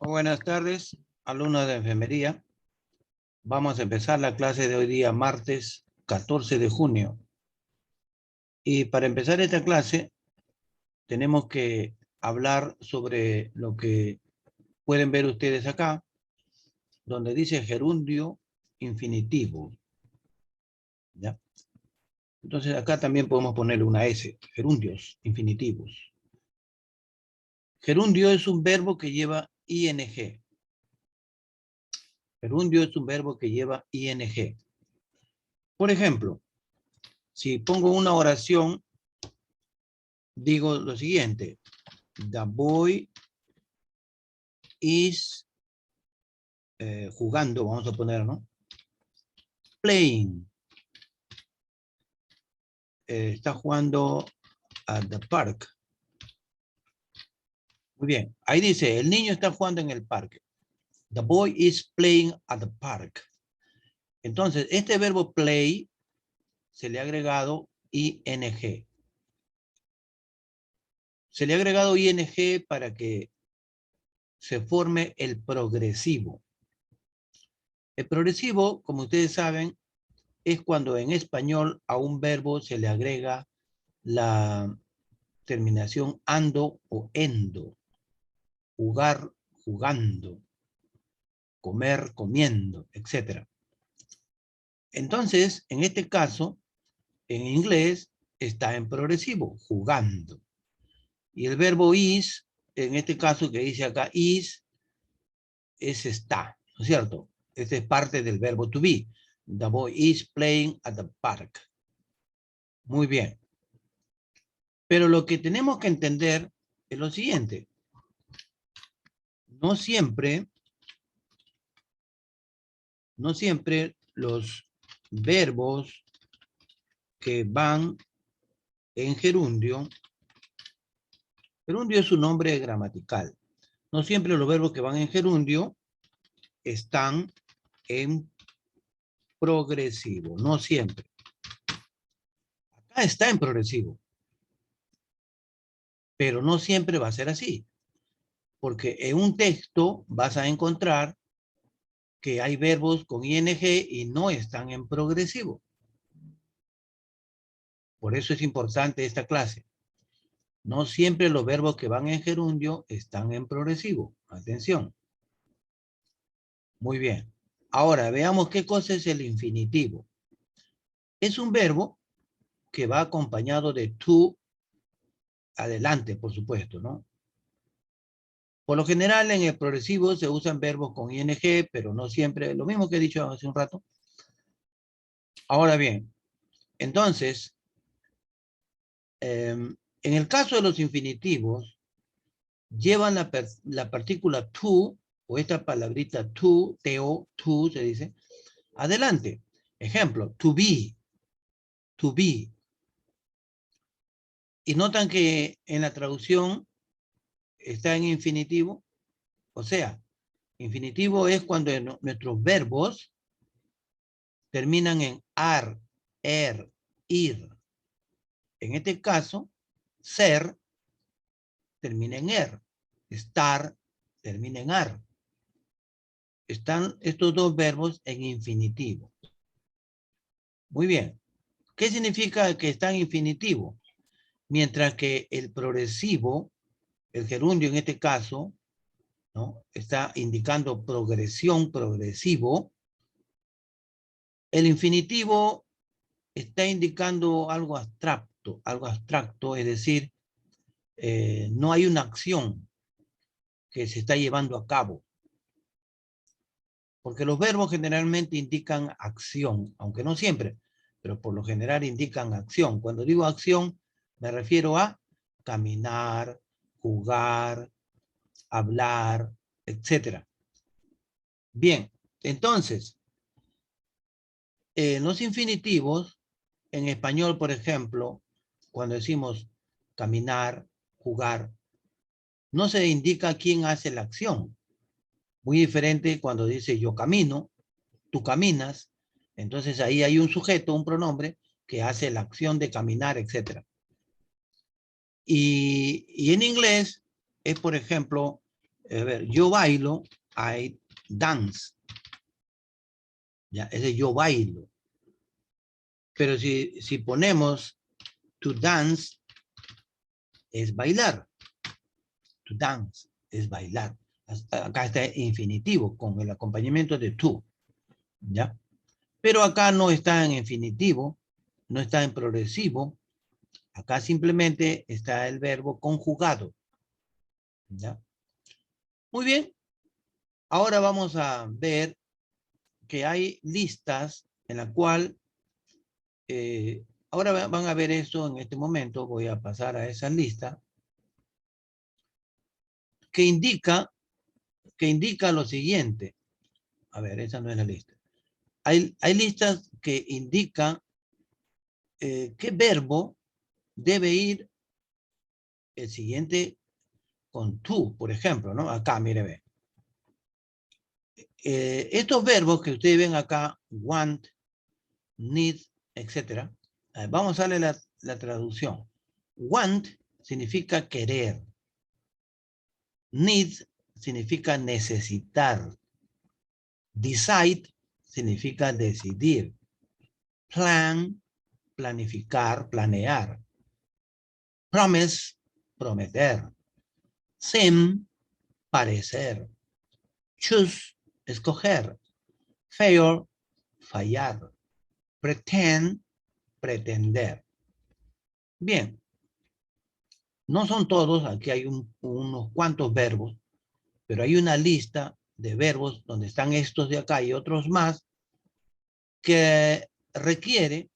Buenas tardes, alumnos de enfermería. Vamos a empezar la clase de hoy día, martes 14 de junio. Y para empezar esta clase, tenemos que hablar sobre lo que pueden ver ustedes acá, donde dice gerundio infinitivo. ¿Ya? Entonces acá también podemos ponerle una S, gerundios infinitivos. Gerundio es un verbo que lleva ing. Gerundio es un verbo que lleva ing. Por ejemplo, si pongo una oración, digo lo siguiente: The boy is jugando, vamos a poner, ¿no? Playing. Está jugando at the park. Muy bien. Ahí dice, el niño está jugando en el parque. The boy is playing at the park. Entonces, este verbo play se le ha agregado ing. Se le ha agregado ing para que se forme el progresivo. El progresivo, como ustedes saben, es cuando en español a un verbo se le agrega la terminación ando o endo. Jugar, jugando. Comer, comiendo, etc. Entonces, en este caso, en inglés está en progresivo, jugando. Y el verbo is, en este caso que dice acá is, es está, ¿no es cierto? Este es parte del verbo to be. The boy is playing at the park. Muy bien. Pero lo que tenemos que entender es lo siguiente. No siempre los verbos que van en gerundio es un nombre gramatical. No siempre los verbos que van en gerundio están en progresivo, no siempre. Acá está en progresivo, pero no siempre va a ser así, porque en un texto vas a encontrar que hay verbos con ing y no están en progresivo. Por eso es importante esta clase. No siempre los verbos que van en gerundio están en progresivo. Atención. Muy bien. Ahora, veamos qué cosa es el infinitivo. Es un verbo que va acompañado de to adelante, por supuesto, ¿no? Por lo general, en el progresivo se usan verbos con ing, pero no siempre. Lo mismo que he dicho hace un rato. Ahora bien, entonces, en el caso de los infinitivos, llevan la partícula to, o esta palabrita to, to, to se dice, adelante. Ejemplo, to be, to be. Y notan que en la traducción está en infinitivo. O sea, infinitivo es cuando nuestros verbos terminan en ar, ir. En este caso, ser termina en estar termina en ar. Están estos dos verbos en infinitivo. Muy bien. ¿Qué significa que está en infinitivo? Mientras que el progresivo, el gerundio en este caso, ¿no?, está indicando progresión, progresivo. El infinitivo está indicando algo abstracto, es decir, no hay una acción que se está llevando a cabo. Porque los verbos generalmente indican acción, aunque no siempre, pero por lo general indican acción. Cuando digo acción, me refiero a caminar, jugar, hablar, etc. Bien, entonces, los infinitivos, en español, por ejemplo, cuando decimos caminar, jugar, no se indica quién hace la acción. Muy diferente cuando dice yo camino, tú caminas, entonces ahí hay un sujeto, un pronombre, que hace la acción de caminar, etc. Y en inglés es, por ejemplo, A ver, yo bailo, I dance. Ya, ese yo bailo. Pero si ponemos to dance, es bailar. To dance es bailar. Acá está infinitivo con el acompañamiento de to. ¿Ya? Pero acá no está en infinitivo, no está en progresivo. Acá simplemente está el verbo conjugado. ¿Ya? Muy bien. Ahora vamos a ver que hay listas en la cual, ahora van a ver esto en este momento, voy a pasar a esa lista, que indica lo siguiente. A ver, esa no es la lista. Hay listas que indican qué verbo debe ir el siguiente con to, por ejemplo, ¿no? Acá, mire, ve. Estos verbos que ustedes ven acá, want, need, etc. Vamos a darle la traducción. Want significa querer. Need significa necesitar. Decide significa decidir. Plan, planificar, planear. Promise, prometer. Seem, parecer. Choose, escoger. Fail, fallar. Pretend, pretender. Bien, no son todos, aquí hay unos cuantos verbos, pero hay una lista de verbos donde están estos de acá y otros más que requiere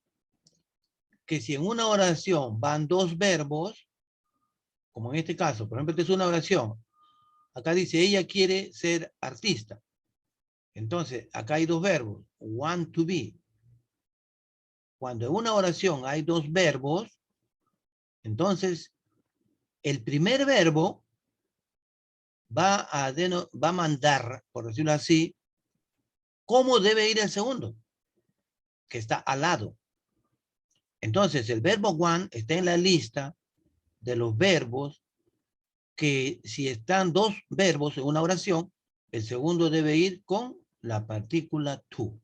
que si en una oración van dos verbos, como en este caso, por ejemplo, esta es una oración, acá dice, ella quiere ser artista. Entonces, acá hay dos verbos, want to be. Cuando en una oración hay dos verbos, entonces el primer verbo va a mandar, por decirlo así, cómo debe ir el segundo, que está al lado. Entonces, el verbo want está en la lista de los verbos que si están dos verbos en una oración, el segundo debe ir con la partícula to.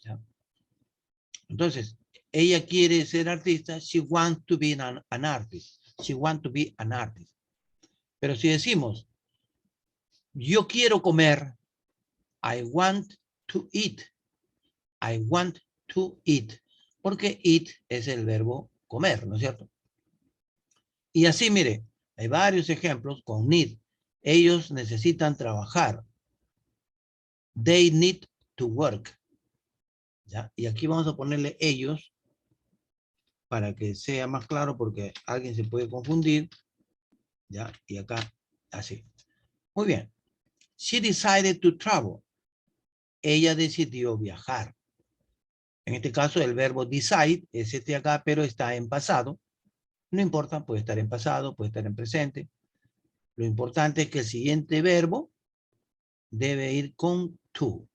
¿Ya? Entonces, ella quiere ser artista, she wants to be an artist. She wants to be an artist. Pero si decimos, yo quiero comer, I want to eat. I want to eat. Porque eat es el verbo comer, ¿no es cierto? Y así, mire, hay varios ejemplos con need. Ellos necesitan trabajar. They need to work. ¿Ya? Y aquí vamos a ponerle ellos para que sea más claro porque alguien se puede confundir. ¿Ya? Y acá, así. Muy bien. She decided to travel. Ella decidió viajar. En este caso, el verbo decide es este acá, pero está en pasado. No importa, puede estar en pasado, puede estar en presente. Lo importante es que el siguiente verbo debe ir con to.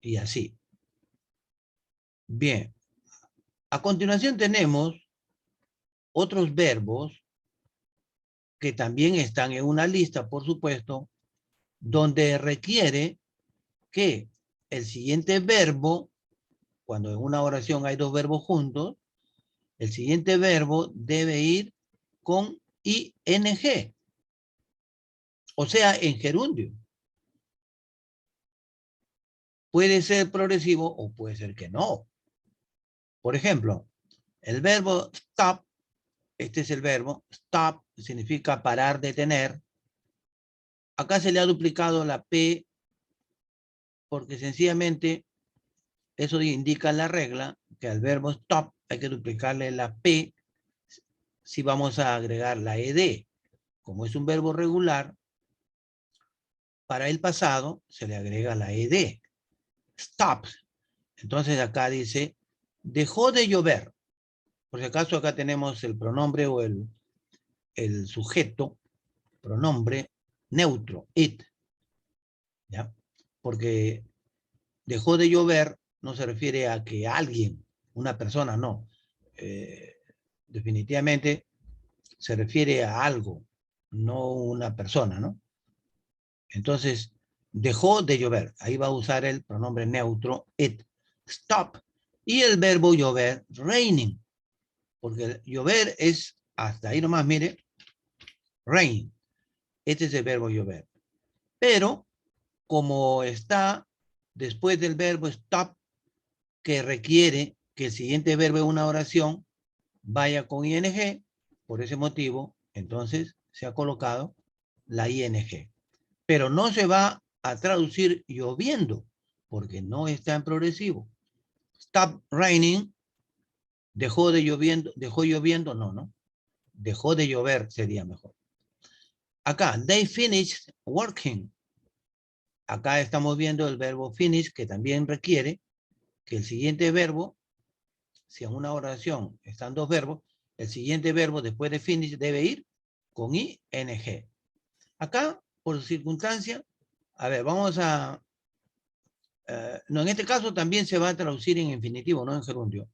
Y así. Bien. A continuación tenemos otros verbos que también están en una lista, por supuesto, donde requiere que el siguiente verbo, cuando en una oración hay dos verbos juntos, el siguiente verbo debe ir con ing, o sea, en gerundio. Puede ser progresivo o puede ser que no. Por ejemplo, el verbo stop, este es el verbo, stop significa parar, detener. Acá se le ha duplicado la P porque sencillamente eso indica la regla que al verbo stop hay que duplicarle la P si vamos a agregar la ed. Como es un verbo regular, para el pasado se le agrega la ed. Stop. Entonces acá dice, dejó de llover. Por si acaso acá tenemos el pronombre o el sujeto, pronombre neutro, it. ¿Ya? Porque dejó de llover no se refiere a que alguien, una persona, no. Definitivamente se refiere a algo. no una persona, ¿no? Entonces, dejó de llover. Ahí va a usar el pronombre neutro, it. Stop. Y el verbo llover, raining. Porque llover es, hasta ahí nomás, mire, rain. Este es el verbo llover. Pero, como está después del verbo stop, que requiere que el siguiente verbo de una oración vaya con ing, por ese motivo, entonces se ha colocado la ing. Pero no se va a traducir lloviendo, porque no está en progresivo. Stop raining, dejó lloviendo, no. Dejó de llover sería mejor. Acá, they finished working. Acá estamos viendo el verbo finish, que también requiere que el siguiente verbo, si en una oración están dos verbos, el siguiente verbo después de finish debe ir con ing. Acá, por circunstancia, a ver, vamos a... no, en este caso también se va a traducir en infinitivo, no en gerundio,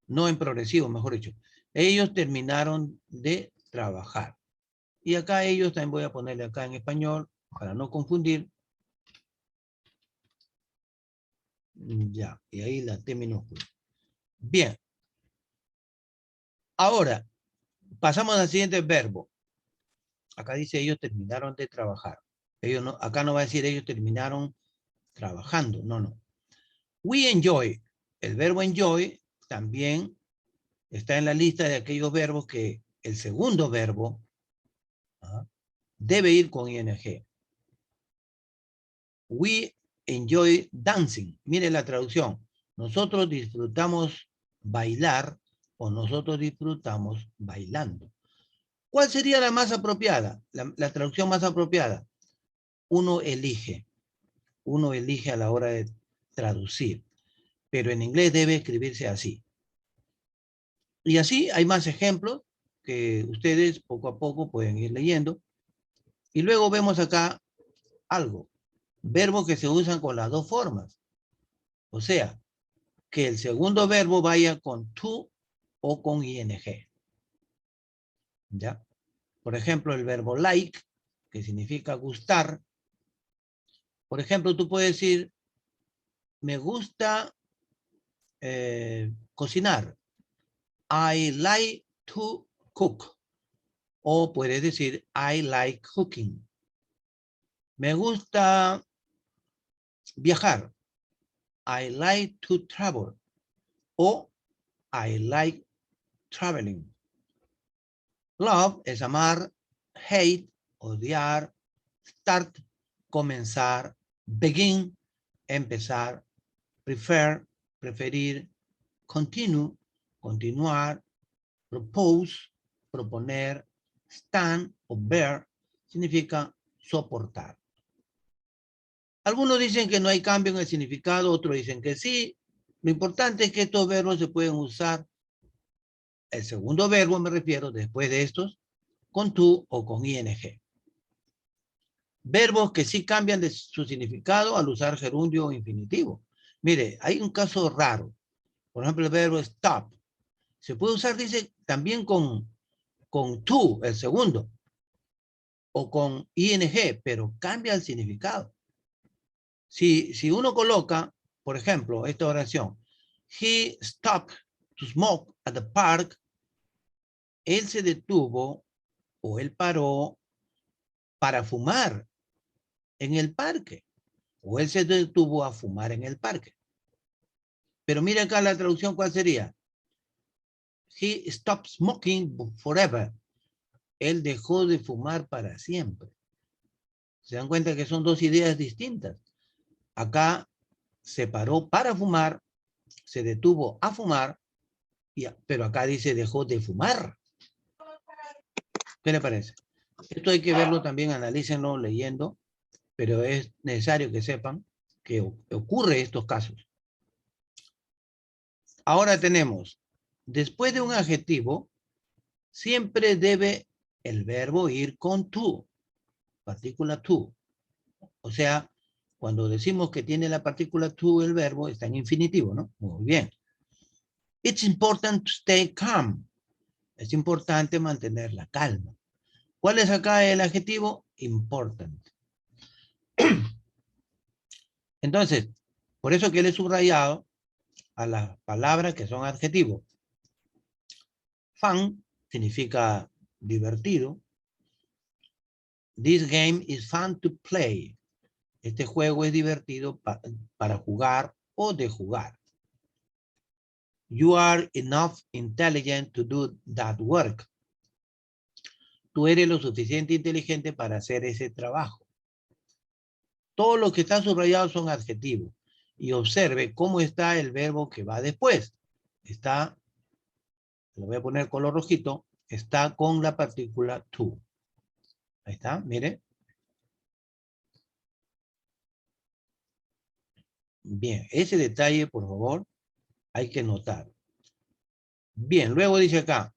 no en progresivo, mejor dicho. Ellos terminaron de trabajar. Y acá ellos, también voy a ponerle acá en español, para no confundir. Ya, y ahí la T minúscula. Bien. Ahora, pasamos al siguiente verbo. Acá dice ellos terminaron de trabajar. Ellos no, acá no va a decir ellos terminaron trabajando, no. We enjoy. El verbo enjoy también está en la lista de aquellos verbos que el segundo verbo debe ir con ing. We enjoy dancing. Mire la traducción. Nosotros disfrutamos bailar o nosotros disfrutamos bailando. ¿Cuál sería la más apropiada? La traducción más apropiada. Uno elige a la hora de traducir, pero en inglés debe escribirse así. Y así hay más ejemplos que ustedes poco a poco pueden ir leyendo. Y luego vemos acá algo, verbos que se usan con las dos formas. O sea, que el segundo verbo vaya con to o con ing. ¿Ya? Por ejemplo, el verbo like, que significa gustar. Por ejemplo, tú puedes decir, me gusta cocinar. I like to cook. O puedes decir, I like cooking. Me gusta viajar. I like to travel. O I like traveling. Love es amar, hate, odiar, start, comenzar, begin, empezar, prefer, preferir, continue, continuar, propose, proponer, stand o bear, significa soportar. Algunos dicen que no hay cambio en el significado, otros dicen que sí. Lo importante es que estos verbos se pueden usar, el segundo verbo me refiero, después de estos, con tu o con ing. Verbos que sí cambian de su significado al usar gerundio o infinitivo. Mire, hay un caso raro. Por ejemplo, el verbo stop. Se puede usar, dice, también con to, el segundo, o con ing, pero cambia el significado. Si uno coloca, por ejemplo, esta oración, he stopped to smoke at the park, él se detuvo o él paró para fumar en el parque, o él se detuvo a fumar en el parque. Pero mira acá la traducción, ¿cuál sería? He stopped smoking forever. Él dejó de fumar para siempre. Se dan cuenta que son dos ideas distintas. Acá se paró para fumar, se detuvo a fumar, pero acá dice dejó de fumar. ¿Qué le parece? Esto hay que verlo también, analícenlo leyendo, pero es necesario que sepan que ocurre estos casos. Ahora tenemos, después de un adjetivo, siempre debe el verbo ir con to, partícula to. O sea, cuando decimos que tiene la partícula to, el verbo está en infinitivo, ¿no? Muy bien. It's important to stay calm. Es importante mantener la calma. ¿Cuál es acá el adjetivo? Important. Entonces, por eso que le he subrayado a las palabras que son adjetivos. Fun significa divertido. This game is fun to play. Este juego es divertido para jugar o de jugar. You are enough intelligent to do that work. Tú eres lo suficiente inteligente para hacer ese trabajo. Todo lo que está subrayado son adjetivos. Y observe cómo está el verbo que va después. Está, lo voy a poner color rojito, está con la partícula to. Ahí está, mire. Bien, ese detalle, por favor, hay que notar. Bien, luego dice acá,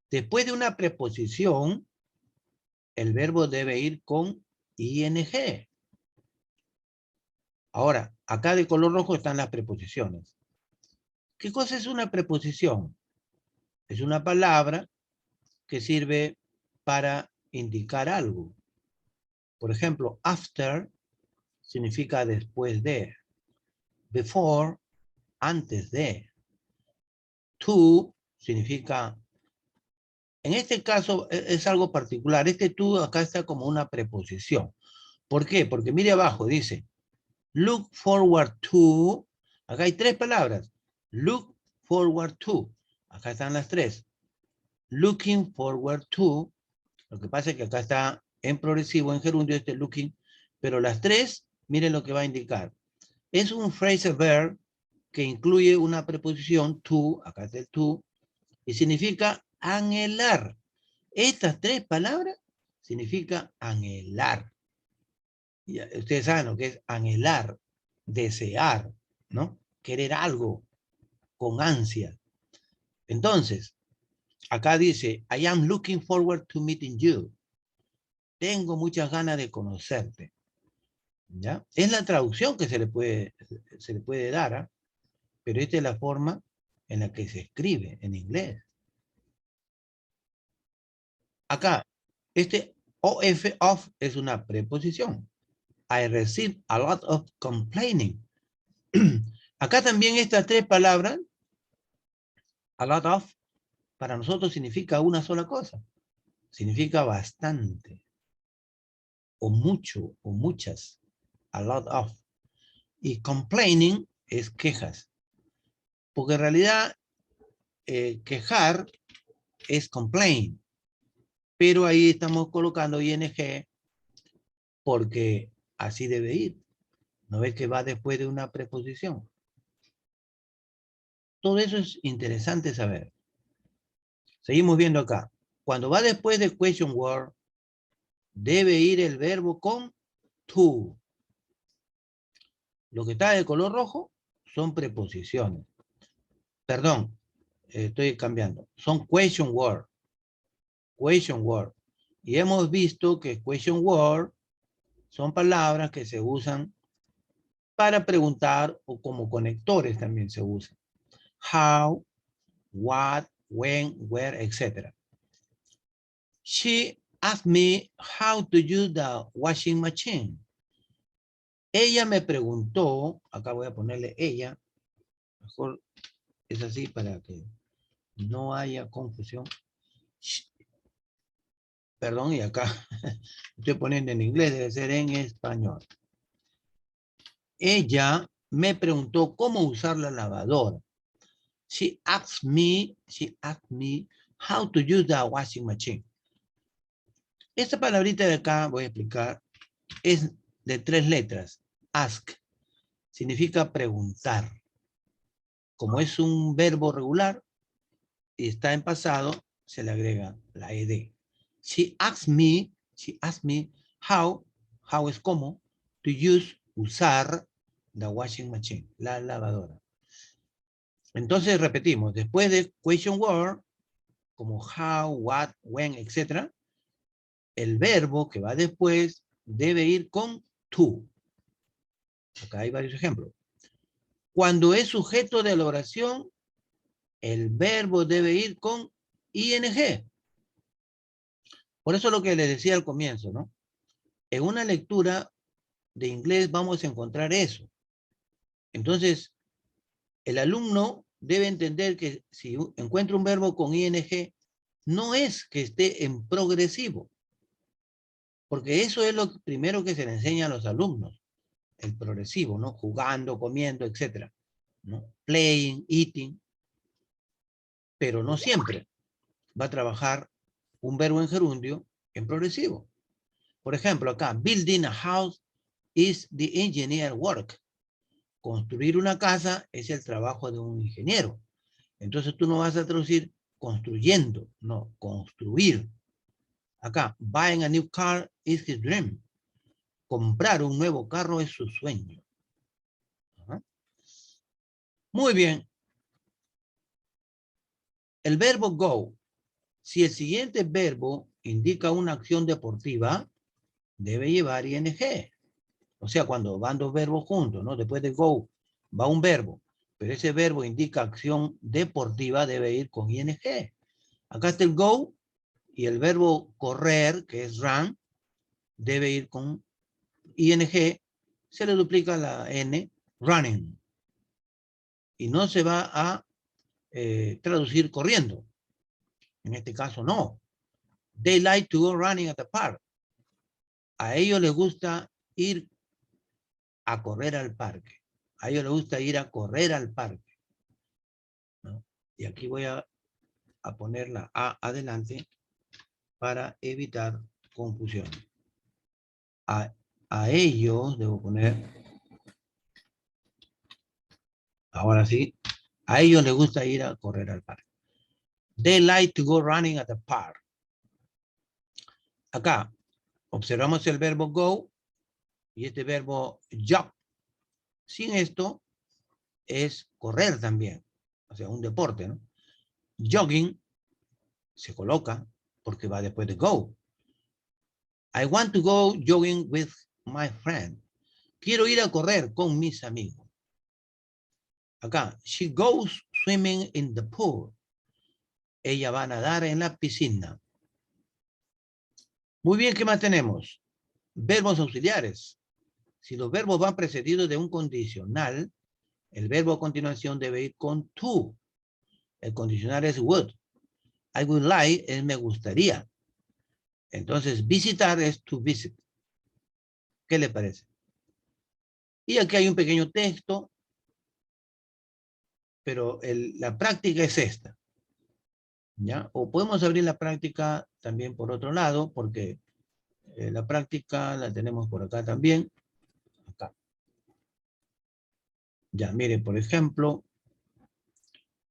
después de una preposición, el verbo debe ir con ing. Ahora, acá de color rojo están las preposiciones. ¿Qué cosa es una preposición? Es una palabra que sirve para indicar algo. Por ejemplo, after significa después de. Before, antes de. To significa, en este caso es algo particular. Este to acá está como una preposición. ¿Por qué? Porque mire abajo, dice, look forward to, acá hay tres palabras. Look forward to, acá están las tres. Looking forward to, lo que pasa es que acá está en progresivo, en gerundio, este looking, pero las tres, miren lo que va a indicar. Es un phrasal verb que incluye una preposición to, acá está el to, y significa anhelar. Estas tres palabras significa anhelar. Y ustedes saben lo que es anhelar, desear, ¿no? Querer algo con ansia. Entonces, acá dice, I am looking forward to meeting you. Tengo muchas ganas de conocerte. ¿Ya? Es la traducción que se le puede dar, ¿eh? Pero esta es la forma en la que se escribe en inglés. Acá, este of es una preposición. I receive a lot of complaining. Acá también estas tres palabras, a lot of, para nosotros significa una sola cosa. Significa bastante, o mucho, o muchas. A lot of. Y complaining es quejas. Porque en realidad, quejar es complain. Pero ahí estamos colocando ing porque así debe ir. ¿No ves que va después de una preposición? Todo eso es interesante saber. Seguimos viendo acá. Cuando va después de question word, debe ir el verbo con to. Lo que está de color rojo son preposiciones. Perdón, estoy cambiando. Son question word. Question word. Y hemos visto que question word son palabras que se usan para preguntar o como conectores también se usan. How, what, when, where, etc. She asked me how to use the washing machine. Ella me preguntó, acá voy a ponerle ella, mejor es así para que no haya confusión. Perdón, y acá estoy poniendo en inglés, debe ser en español. Ella me preguntó cómo usar la lavadora. She asked me how to use the washing machine. Esta palabrita de acá, voy a explicar, es de 3 letras. Ask significa preguntar. Como es un verbo regular y está en pasado, se le agrega la ed. She asked me how es como, to use, usar, the washing machine, la lavadora. Entonces repetimos, después de question word, como how, what, when, etc., el verbo que va después debe ir con to. Acá hay varios ejemplos. Cuando es sujeto de la oración, el verbo debe ir con ing. Por eso lo que les decía al comienzo, ¿no? En una lectura de inglés vamos a encontrar eso. Entonces, el alumno debe entender que si encuentra un verbo con ing, no es que esté en progresivo, porque eso es lo primero que se le enseña a los alumnos, el progresivo, ¿no? Jugando, comiendo, etc., ¿no? Playing, eating, pero no siempre va a trabajar un verbo en gerundio en progresivo. Por ejemplo, acá, building a house is the engineer work. Construir una casa es el trabajo de un ingeniero. Entonces tú no vas a traducir construyendo, no, construir. Acá, buying a new car is his dream. Comprar un nuevo carro es su sueño. Ajá. Muy bien. El verbo go. Si el siguiente verbo indica una acción deportiva, debe llevar ing. O sea, cuando van dos verbos juntos, ¿no? Después de go va un verbo, pero ese verbo indica acción deportiva, debe ir con ing. Acá está el go y el verbo correr, que es run, debe ir con ing. Se le duplica la n, running. Y no se va a traducir corriendo. En este caso, no. They like to go running at the park. A ellos les gusta ir a correr al parque. A ellos les gusta ir a correr al parque, ¿no? Y aquí voy a poner la A adelante para evitar confusión. A ellos debo poner, ahora sí, a ellos les gusta ir a correr al parque. They like to go running at the park. Acá observamos el verbo go y este verbo jog. Sin esto es correr también, o sea, un deporte, ¿no? Jogging se coloca porque va después de go. I want to go jogging with my friend. Quiero ir a correr con mis amigos. Acá, she goes swimming in the pool. Ella va a nadar en la piscina. Muy bien, ¿qué más tenemos? Verbos auxiliares. Si los verbos van precedidos de un condicional, el verbo a continuación debe ir con to. El condicional es would. I would like es me gustaría. Entonces, visitar es to visit. ¿Qué le parece? Y aquí hay un pequeño texto, pero la práctica es esta, ¿ya? O podemos abrir la práctica también por otro lado, porque la práctica la tenemos por acá también. Acá. Ya, miren, por ejemplo,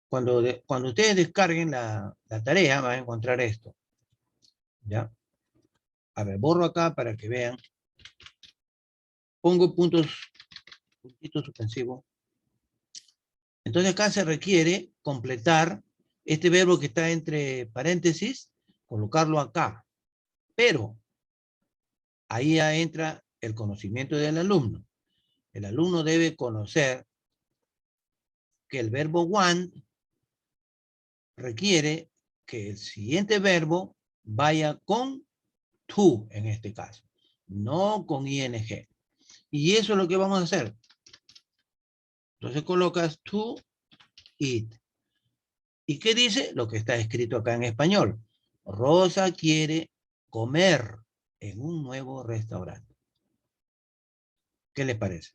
cuando ustedes descarguen la tarea, van a encontrar esto. ¿Ya? A ver, borro acá para que vean. Pongo puntitos suspensivos. Entonces acá se requiere completar este verbo que está entre paréntesis, colocarlo acá. Pero ahí ya entra el conocimiento del alumno. El alumno debe conocer que el verbo want requiere que el siguiente verbo vaya con to en este caso, no con ing. Y eso es lo que vamos a hacer. Entonces colocas to eat. ¿Y qué dice? Lo que está escrito acá en español. Rosa quiere comer en un nuevo restaurante. ¿Qué les parece?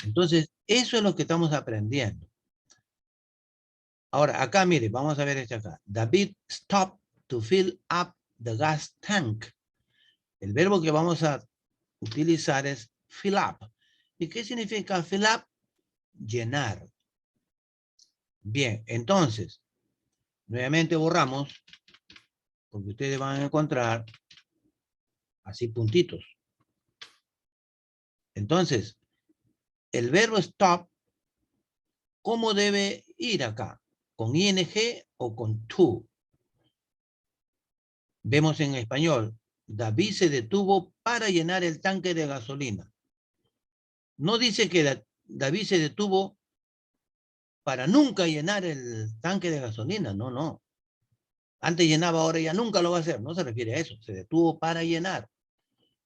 Entonces, eso es lo que estamos aprendiendo. Ahora, acá, mire, vamos a ver este acá. David stopped to fill up the gas tank. El verbo que vamos a utilizar es fill up. ¿Y qué significa fill up? Llenar. Bien, entonces, nuevamente borramos, porque ustedes van a encontrar así puntitos. Entonces, el verbo stop, ¿cómo debe ir acá? ¿Con ing o con to? Vemos en español, David se detuvo para llenar el tanque de gasolina. No dice que David se detuvo para nunca llenar el tanque de gasolina, no, no. Antes llenaba, ahora ya nunca lo va a hacer. No se refiere a eso. Se detuvo para llenar.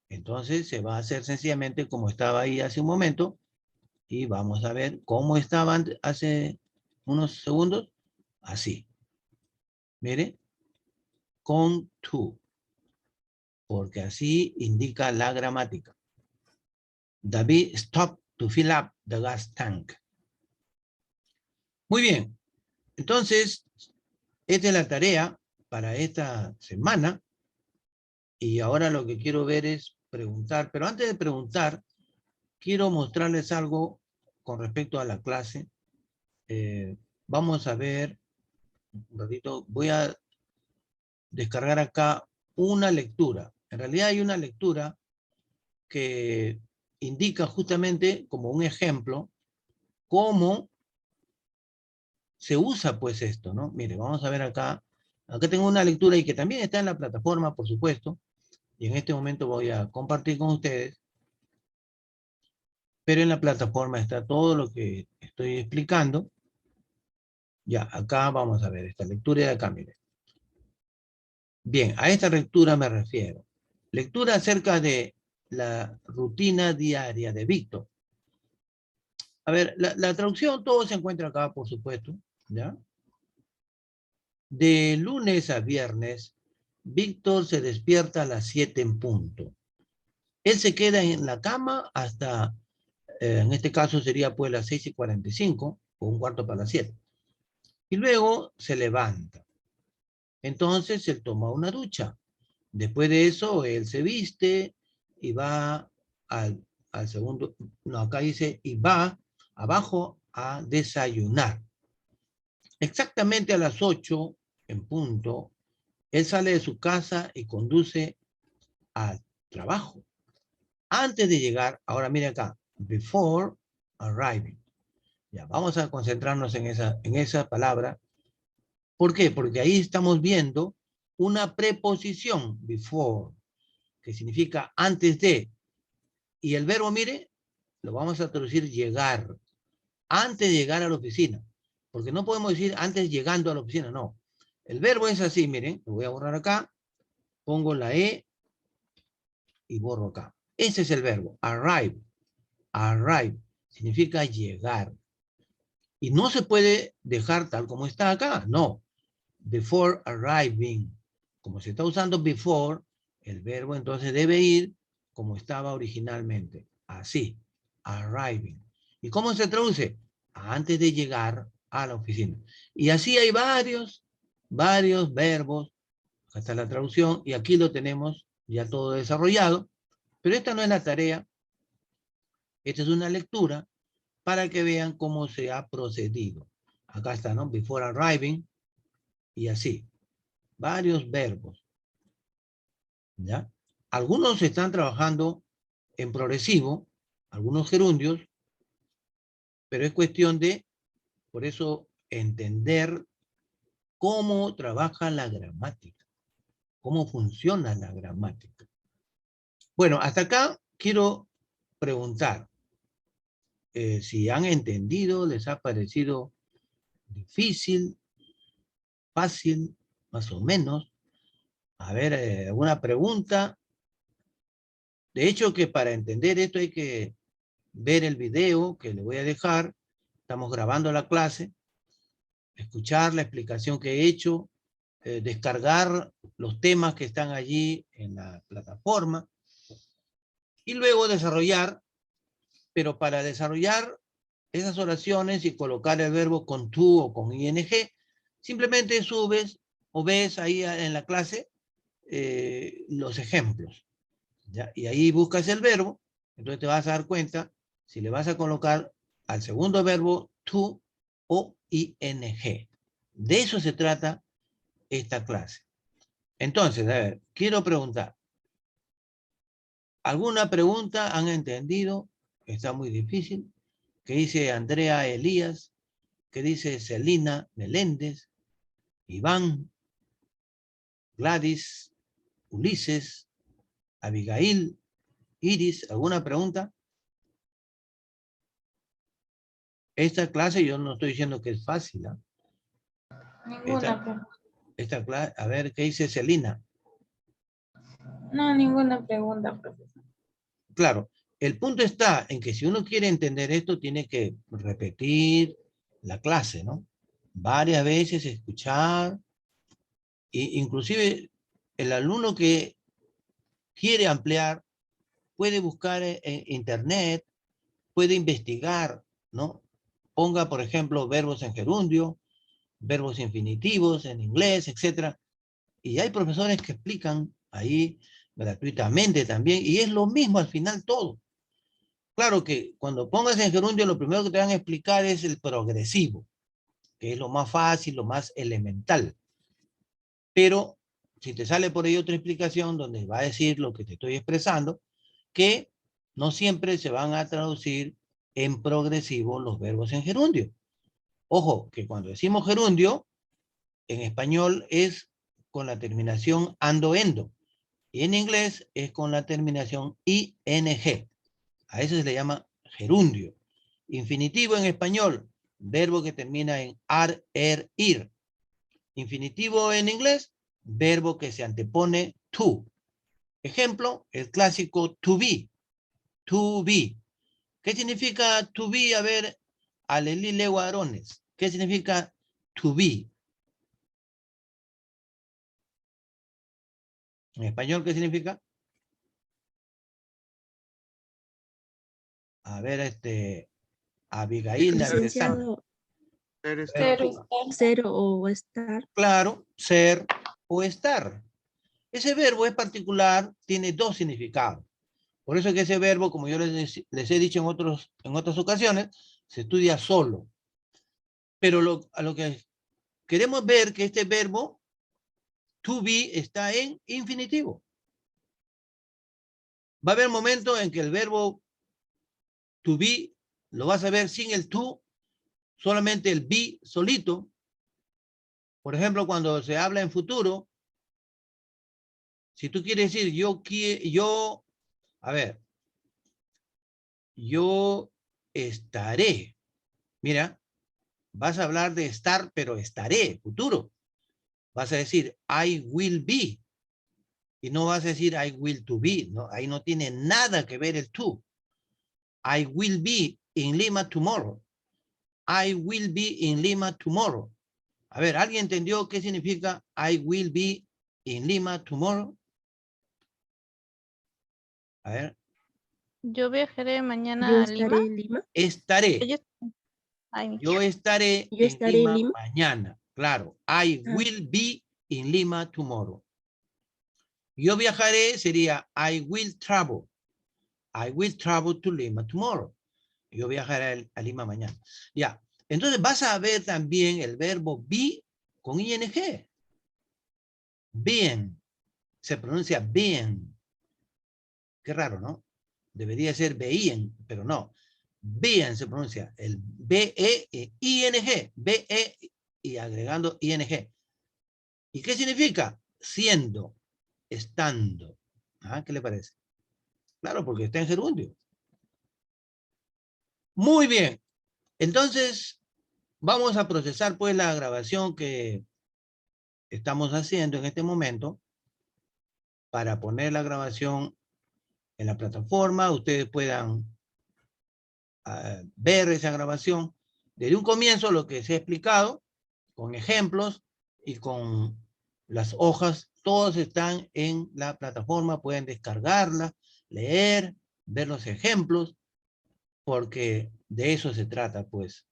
Entonces se va a hacer sencillamente como estaba ahí hace un momento. Y vamos a ver cómo estaba hace unos segundos. Así. Mire. Con to. Porque así indica la gramática. David stopped to fill up the gas tank. Muy bien. Entonces, esta es la tarea para esta semana. Y ahora lo que quiero ver es preguntar. Pero antes de preguntar, quiero mostrarles algo con respecto a la clase. Vamos a ver, un ratito, voy a descargar acá una lectura. En realidad hay una lectura que indica justamente como un ejemplo cómo se usa pues esto, ¿no? Mire, vamos a ver acá. Acá tengo una lectura y que también está en la plataforma, por supuesto. Y en este momento voy a compartir con ustedes. Pero en la plataforma está todo lo que estoy explicando. Ya, acá vamos a ver esta lectura de acá, mire. Bien, a esta lectura me refiero. Lectura acerca de la rutina diaria de Víctor. A ver, la traducción, todo se encuentra acá, por supuesto, ¿ya? De lunes a viernes, Víctor se despierta a las 7 en punto. Él se queda en la cama hasta, en este caso sería pues las 6:45, o un cuarto para las 7. Y luego se levanta. Entonces él toma una ducha. Después de eso, él se viste y va al segundo, no, acá dice, y va abajo a desayunar. Exactamente a las 8 en punto, él sale de su casa y conduce al trabajo. Antes de llegar, ahora mire acá, before arriving. Ya, vamos a concentrarnos en esa palabra. ¿Por qué? Porque ahí estamos viendo una preposición, before, que significa antes de. Y el verbo, mire, lo vamos a traducir llegar. Antes de llegar a la oficina. Porque no podemos decir antes llegando a la oficina, no. El verbo es así, miren, lo voy a borrar acá, pongo la E y borro acá. Ese es el verbo, arrive. Arrive significa llegar. Y no se puede dejar tal como está acá, no. Before arriving. Como se está usando before, el verbo entonces debe ir como estaba originalmente. Así, arriving. ¿Y cómo se traduce? Antes de llegar a la oficina. Y así hay varios verbos. Acá está la traducción y aquí lo tenemos ya todo desarrollado. Pero esta no es la tarea. Esta es una lectura para que vean cómo se ha procedido. Acá está, ¿no? Before arriving y así. Varios verbos. ¿Ya? Algunos están trabajando en progresivo, algunos gerundios, pero es cuestión de, por eso, entender cómo trabaja la gramática, cómo funciona la gramática. Bueno, hasta acá quiero preguntar si han entendido, les ha parecido difícil, fácil, más o menos. A ver, ¿alguna pregunta? De hecho, que para entender esto hay que ver el video que le voy a dejar. Estamos grabando la clase, escuchar la explicación que he hecho, descargar los temas que están allí en la plataforma y luego desarrollar, pero para desarrollar esas oraciones y colocar el verbo con to o con ing, simplemente subes o ves ahí en la clase los ejemplos. ¿Ya? Y ahí buscas el verbo, entonces te vas a dar cuenta si le vas a colocar al segundo verbo to o ing. De eso se trata esta clase. Entonces, a ver, quiero preguntar. ¿Alguna pregunta? ¿Han entendido? Está muy difícil. ¿Qué dice Andrea Elías? ¿Qué dice Celina Meléndez? Iván, Gladys, Ulises, Abigail, Iris, ¿alguna pregunta? Esta clase yo no estoy diciendo que es fácil, ¿eh? Ninguna pregunta. esta clase. A ver, ¿qué dice Celina? No, ninguna pregunta, profesor. Claro, el punto está en que si uno quiere entender esto, tiene que repetir la clase, ¿no? Varias veces escuchar, e inclusive el alumno que quiere ampliar puede buscar en internet, puede investigar, ¿no? Ponga, por ejemplo, verbos en gerundio, verbos infinitivos en inglés, etcétera. Y hay profesores que explican ahí gratuitamente también, y es lo mismo al final todo. Claro que cuando pongas en gerundio, lo primero que te van a explicar es el progresivo, que es lo más fácil, lo más elemental. Pero si te sale por ahí otra explicación donde va a decir lo que te estoy expresando, que no siempre se van a traducir en progresivo los verbos en gerundio. Ojo, que cuando decimos gerundio, en español es con la terminación ando-endo. Y en inglés es con la terminación ing. A eso se le llama gerundio. Infinitivo en español, verbo que termina en ar, er, ir. Infinitivo en inglés, verbo que se antepone to. Ejemplo, el clásico to be. To be. ¿Qué significa to be? A ver, Alelí Leguarones. ¿Qué significa to be? En español, ¿qué significa? A ver, Abigail de Alcesán. Licenciado, Ser o estar. Claro, ser o estar. Ese verbo es particular, tiene dos significados. Por eso que ese verbo, como yo les he dicho en otras ocasiones, se estudia solo. Pero a lo que queremos ver que este verbo, to be, está en infinitivo. Va a haber momentos en que el verbo to be lo vas a ver sin el to, solamente el be solito. Por ejemplo, cuando se habla en futuro, si tú quieres decir yo estaré. Mira, vas a hablar de estar, pero estaré, futuro. Vas a decir I will be. Y no vas a decir I will to be. No, ahí no tiene nada que ver el to. I will be in Lima tomorrow. I will be in Lima tomorrow. A ver, ¿alguien entendió qué significa I will be in Lima tomorrow? A ver. Yo viajaré mañana Yo a estaré Lima. en Lima. Estaré. Yo estaré Yo en estaré en Lima Lima. mañana. Claro. I will be in Lima tomorrow. Yo viajaré sería I will travel. I will travel to Lima tomorrow. Yo viajaré a Lima mañana. Ya. Entonces vas a ver también el verbo be con ing. Bien. Se pronuncia bien. Qué raro, ¿no? Debería ser bien, pero no. Bien se pronuncia. El B-E-I-N-G. B-E y agregando ing. ¿Y qué significa? Siendo, estando. ¿Ah? ¿Qué le parece? Claro, porque está en gerundio. Muy bien. Entonces, vamos a procesar pues la grabación que estamos haciendo en este momento para poner la grabación en la plataforma. Ustedes puedan ver esa grabación desde un comienzo, lo que se ha explicado, con ejemplos y con las hojas. Todos están en la plataforma, pueden descargarla, leer, ver los ejemplos, porque de eso se trata, pues.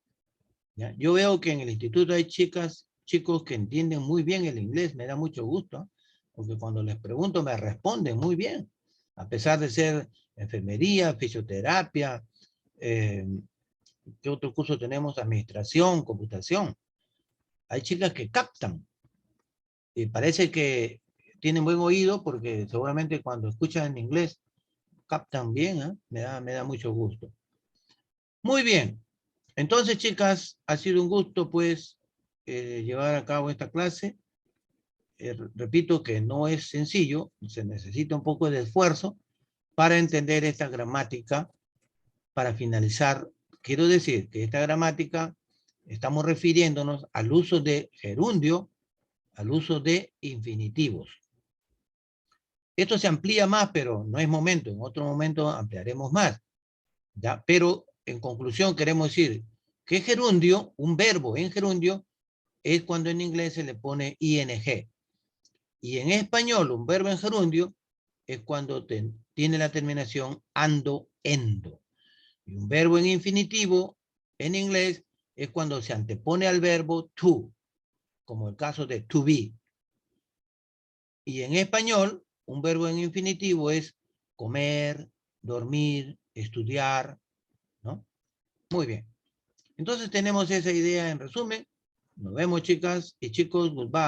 ¿Ya? Yo veo que en el instituto hay chicos que entienden muy bien el inglés, me da mucho gusto, porque cuando les pregunto me responden muy bien, a pesar de ser enfermería, fisioterapia, ¿qué otro curso tenemos? Administración, computación. Hay chicas que captan y parece que tienen buen oído porque seguramente cuando escuchan en inglés captan bien, ¿eh? Me da mucho gusto. Muy bien. Entonces, chicas, ha sido un gusto, pues, llevar a cabo esta clase. Repito que no es sencillo, se necesita un poco de esfuerzo para entender esta gramática. Para finalizar, quiero decir que esta gramática estamos refiriéndonos al uso de gerundio al uso de infinitivos. Esto se amplía más, pero no es momento. En otro momento ampliaremos más. ¿Ya? Pero en conclusión queremos decir que gerundio, un verbo en gerundio, es cuando en inglés se le pone ing. Y en español, un verbo en gerundio es cuando tiene la terminación ando, endo. Y un verbo en infinitivo en inglés es cuando se antepone al verbo to, como el caso de to be. Y en español, un verbo en infinitivo es comer, dormir, estudiar, ¿no? Muy bien. Entonces tenemos esa idea en resumen. Nos vemos, chicas y chicos. Goodbye.